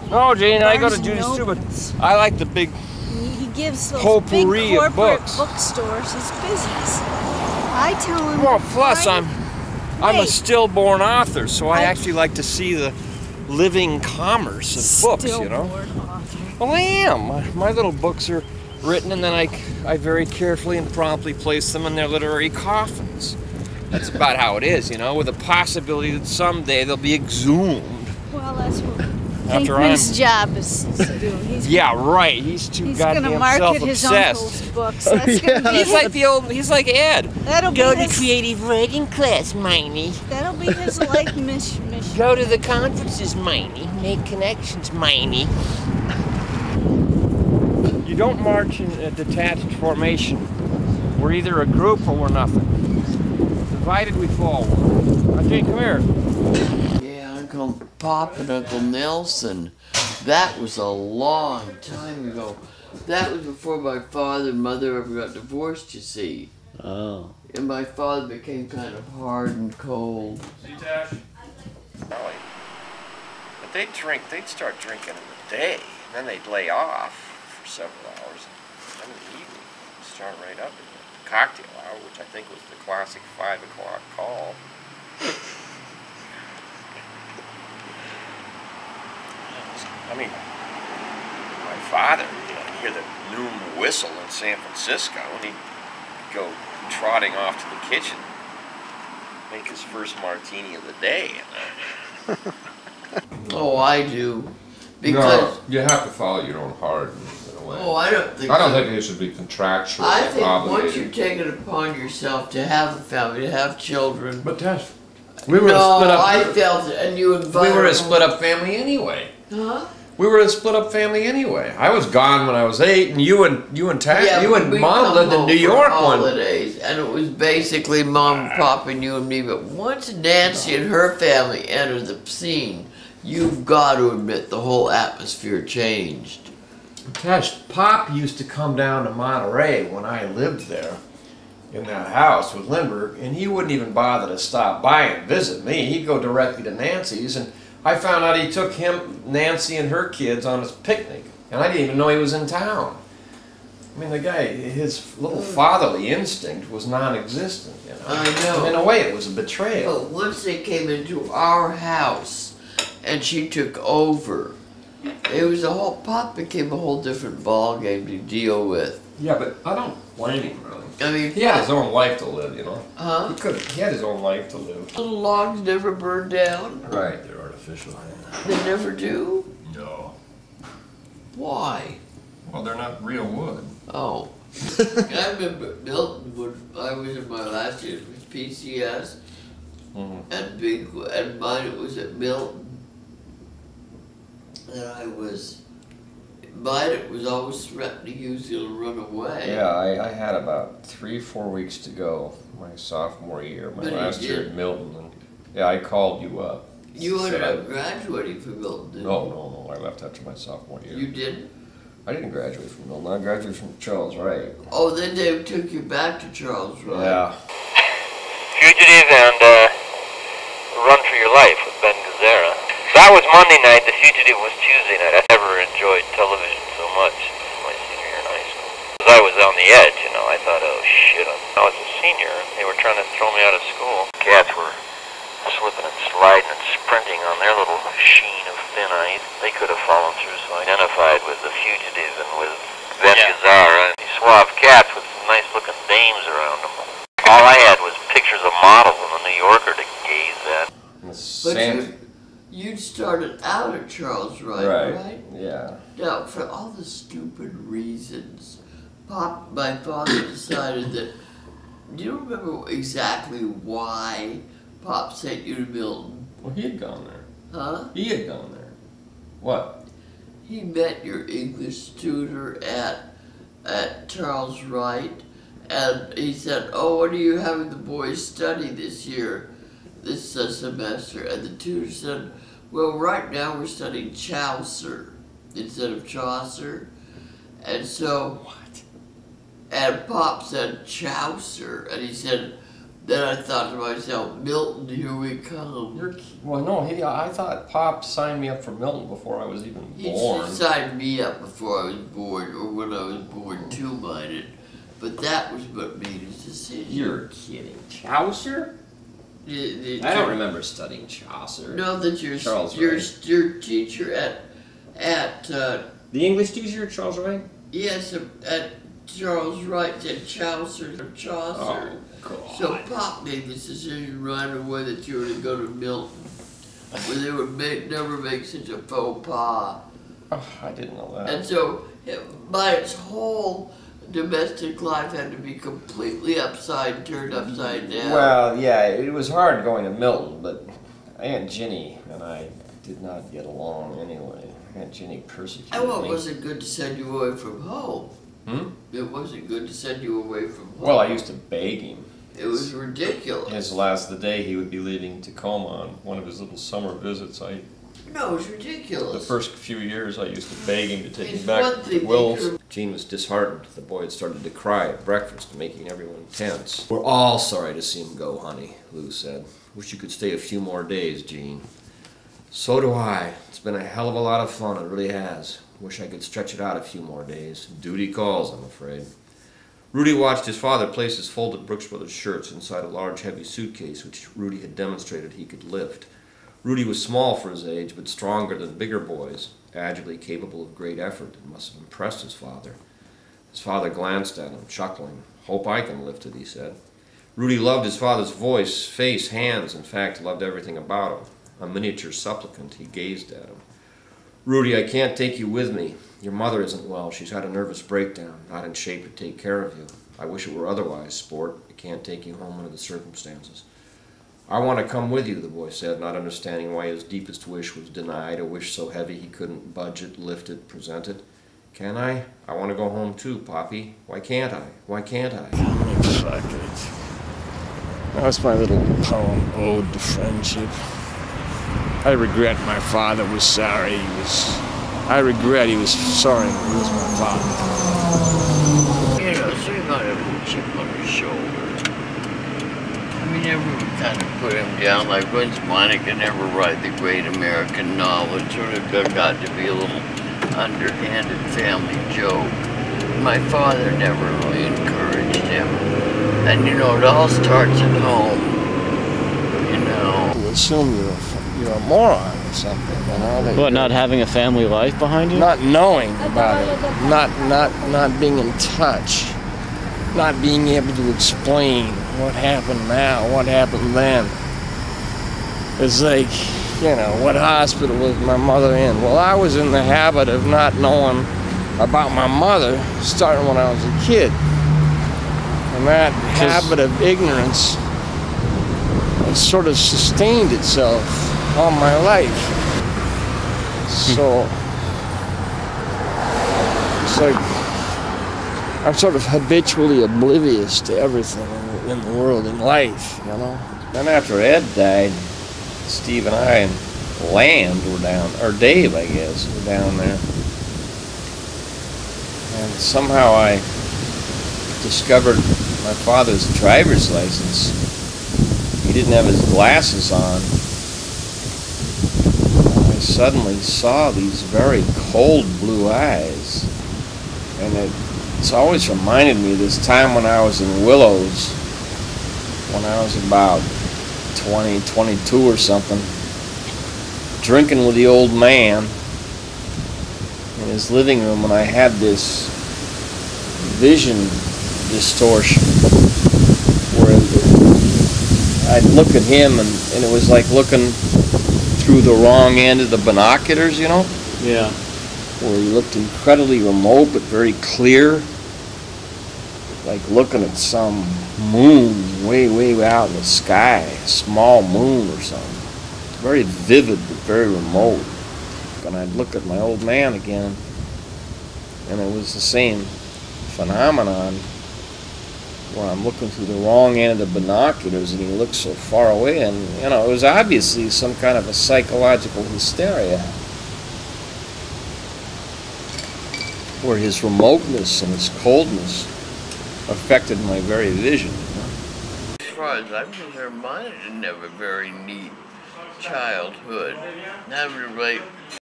No, Jane, I go to Barnes Judy's too, but Nobles. I like the big He gives those potpourri big of corporate books. bookstores his business. I tell him. Well, plus I'm a Wait. stillborn author, so I actually like to see the living commerce of books, you know. Stillborn author. Well, I am. My little books are written, and then I very carefully and promptly place them in their literary coffins. That's about how it is, you know, with the possibility that someday they'll be exhumed. Well, that's what After Pinkman's job is to do. Yeah, right. He's too goddamn gonna market his self-obsessed. uncle's books. That's gonna be He's like Ed. That'll Go be to his, creative writing class, Miney. That'll be his life mission. Go to the conferences, Miney. Make connections, Miney. You don't march in a detached formation. We're either a group or we're nothing. Divided we fall. Jane, come here. Yeah, Uncle Pop and Uncle Nelson. That was a long time ago. That was before my father and mother ever got divorced, you see. Oh. And my father became kind of hard and cold. See, Tash? Really? But they'd start drinking in the day, and then they'd lay off for several hours. And then in the evening, start right up in the cocktail hour, which I think was the classic 5 o'clock call. I mean, my father, you know, he'd hear the noon whistle in San Francisco, and he'd go trotting off to the kitchen, make his first martini of the day. Oh, I do. Because no, you have to follow your own heart in a way. oh, I don't think it should be contractual. I think obligated. once you take it upon yourself to have a family, to have children. But Tash, We were no, a split up. I felt it, and you invited. we were a split up family anyway. Huh? We were a split up family anyway. I was gone when I was 8, and you and Tash, Yeah, you and we'd Mom come lived in home New for York one. holidays, and it was basically Mom, Pop, and you and me. But once Nancy and her family entered the scene, you've got to admit the whole atmosphere changed. Tash, Pop used to come down to Monterey when I lived there in that house with Lindbergh, and he wouldn't even bother to stop by and visit me. He'd go directly to Nancy's, and I found out he took Nancy and her kids on his picnic, and I didn't even know he was in town. I mean, the guy, his little fatherly instinct was non-existent, you know. I know. And in a way, it was a betrayal. But once they came into our house, and she took over, it was a whole, Pop became a whole different ball game to deal with. Yeah, but I don't blame him, really. I mean, He had his own life to live, you know. huh? He had his own life to live. Little logs never burn down. Right, they're artificial. They never do. No. Why? Well, they're not real wood. Oh. I remember Milton when I was in my last year with PCS, and mine it was at Milton. Mine it was always threatening he was gonna run away. Yeah, I had about 3-4 weeks to go my sophomore year, my But he last year did. at Milton. And yeah, I called you up. You ended Said up graduating from Milton, didn't No, I left after my sophomore year. you? You didn't? I didn't graduate from Milton. I graduated from Charles Wright. Oh, then they took you back to Charles, right? Yeah. Fugitive and Run for Your Life with Ben Gazzara. That was Monday night, The Fugitive was Tuesday night. I never enjoyed television so much my senior year in high school. Because I was on the edge, you know, I thought, oh shit, I was a senior, they were trying to throw me out of school. Cats were slipping and sliding and sprinting on their little sheen of thin ice. They could have fallen through, so I identified with The Fugitive and with Ben Gazzara. These suave cats with some nice looking dames around them. All I had was pictures of models in the New Yorker to gaze at. But you'd started out at Charles Wright, right? Yeah. Now, for all the stupid reasons, my father decided that. Do you remember exactly why Pop sent you to Milton? Well, he had gone there. Huh? He had gone there. What? He met your English tutor at Charles Wright, and he said, "Oh, what are you having the boys study this year, this semester?" And the tutor said, "Well, right now we're studying Chaucer instead of Chaucer." And so, what? And Pop said Chaucer, and he said, Then I thought to myself, Milton, here we come. Well, no, I thought Pop signed me up for Milton before I was even born. He signed me up before I was born, or when I was born too, minded. But that was what made his decision. You're kidding. Chaucer? I don't remember studying Chaucer. No, that your teacher at the English teacher, Charles Wright? Yes, at Charles Wright said Chaucer or Chaucer. Oh, God. So Pop made this decision right away that you were to go to Milton, where they would never make such a faux pas. Oh, I didn't know that. And so, my whole domestic life had to be completely turned upside down. Well, yeah, it was hard going to Milton, but Aunt Ginny and I did not get along anyway. Aunt Ginny persecuted me. It wasn't good to send you away from home. It wasn't good to send you away from home. Well, I used to beg him. It was ridiculous. The day he would be leaving Tacoma on one of his little summer visits. No, it was ridiculous. The first few years I used to beg him to take me back to Will's. Jean was disheartened. The boy had started to cry at breakfast, making everyone tense. We're all sorry to see him go, honey, Lou said. Wish you could stay a few more days, Jean. So do I. It's been a hell of a lot of fun, it really has. Wish I could stretch it out a few more days. Duty calls, I'm afraid. Rudy watched his father place his folded Brooks Brothers shirts inside a large, heavy suitcase which Rudy had demonstrated he could lift. Rudy was small for his age, but stronger than bigger boys, agilely capable of great effort. It must have impressed his father. His father glanced at him, chuckling. Hope I can lift it, he said. Rudy loved his father's voice, face, hands, in fact, loved everything about him. A miniature supplicant, he gazed at him. Rudy, I can't take you with me. Your mother isn't well. She's had a nervous breakdown, not in shape to take care of you. I wish it were otherwise, sport. I can't take you home under the circumstances. I want to come with you, the boy said, not understanding why his deepest wish was denied, a wish so heavy he couldn't budge it, lift it, present it. Can I? I want to go home too, Poppy. Why can't I? Why can't I? Fuck it. That was my little poem, Ode to Friendship. I regret my father was sorry. I regret he was sorry to lose my father. You know, so you got a chip on his shoulder. I mean, everyone kind of put him down, like when's Monica never write the great American novel? It sort of got to be a little underhanded family joke. My father never really encouraged him. And you know, it all starts at home, you know. To assume you're a moron or something, you know. What, not having a family life behind you? Not knowing about it, not being in touch, not being able to explain what happened now, what happened then. It's like, you know, what hospital was my mother in? Well, I was in the habit of not knowing about my mother starting when I was a kid. And that habit of ignorance has sort of sustained itself all my life. So it's like I'm sort of habitually oblivious to everything in the world, in life, you know. Then after Ed died, Steve and I and Land were down, or Dave, I guess, were down there. And somehow I discovered my father's driver's license. He didn't have his glasses on. I suddenly saw these very cold blue eyes. And it's always reminded me of this time when I was in Willows, when I was about 20, 22 or something, drinking with the old man in his living room, and I had this vision distortion where I'd look at him and it was like looking through the wrong end of the binoculars, you know? Yeah. Where he looked incredibly remote but very clear, like looking at some moon way, way out in the sky, a small moon or something. Very vivid but very remote. And I'd look at my old man again, and it was the same phenomenon where I'm looking through the wrong end of the binoculars and he looks so far away, and you know, it was obviously some kind of a psychological hysteria where his remoteness and his coldness affected my very vision. far as I'm concerned, mine didn't have a very neat childhood. Having to write